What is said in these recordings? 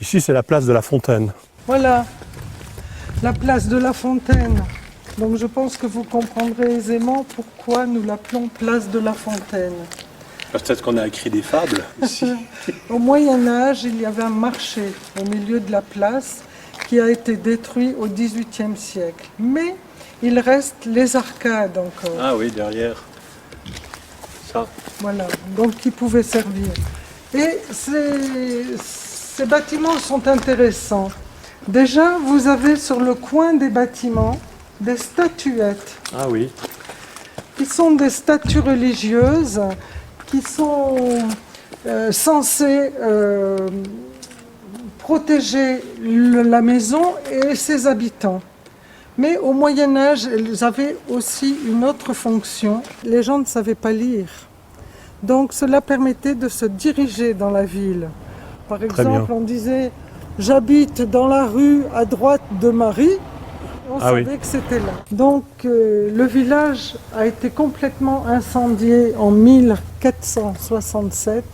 Ici, c'est la place de la Fontaine. Voilà, la place de la Fontaine. Donc je pense que vous comprendrez aisément pourquoi nous l'appelons place de la Fontaine. Peut-être qu'on a écrit des fables ici. Au Moyen-Âge, il y avait un marché au milieu de la place qui a été détruit au XVIIIe siècle. Mais il reste les arcades encore. Ah oui, derrière. Ça. Voilà, donc qui pouvaient servir. Et ces bâtiments sont intéressants. Déjà, vous avez sur le coin des bâtiments des statuettes, Ah oui. qui sont des statues religieuses, qui sont censées protéger la maison et ses habitants. Mais au Moyen-Âge, elles avaient aussi une autre fonction. Les gens ne savaient pas lire. Donc cela permettait de se diriger dans la ville. Par exemple, on disait « j'habite dans la rue à droite de Marie ». On savait que c'était là. Donc le village a été complètement incendié en 1467.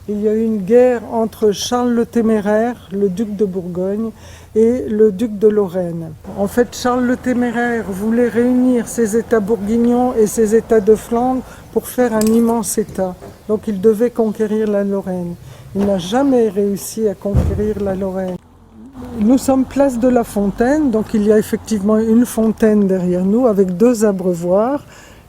Il y a eu une guerre entre Charles le Téméraire, le duc de Bourgogne, et le duc de Lorraine. En fait, Charles le Téméraire voulait réunir ses États bourguignons et ses États de Flandre pour faire un immense État. Donc il devait conquérir la Lorraine. Il n'a jamais réussi à conquérir la Lorraine. Nous sommes place de la Fontaine, donc il y a effectivement une fontaine derrière nous avec 2 abreuvoirs.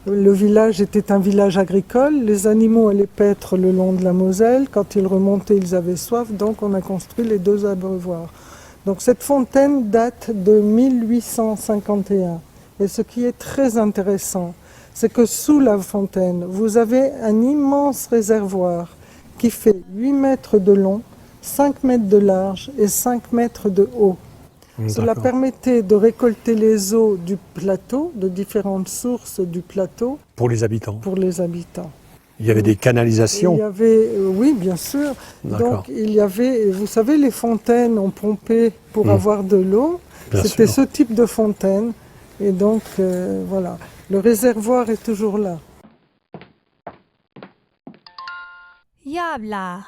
Le village était un village agricole, les animaux allaient paître le long de la Moselle, quand ils remontaient ils avaient soif, donc on a construit les 2 abreuvoirs. Donc cette fontaine date de 1851. Et ce qui est très intéressant, c'est que sous la fontaine, vous avez un immense réservoir qui fait 8 mètres de long, 5 mètres de large et 5 mètres de haut. Cela permettait de récolter les eaux du plateau, de différentes sources du plateau. Pour les habitants. Pour les habitants. Il y avait des canalisations. Il y avait, oui, bien sûr. Donc il y avait, vous savez, les fontaines on pompait pour avoir de l'eau. C'était ce type de fontaine. Et donc voilà, le réservoir est toujours là. Yabla.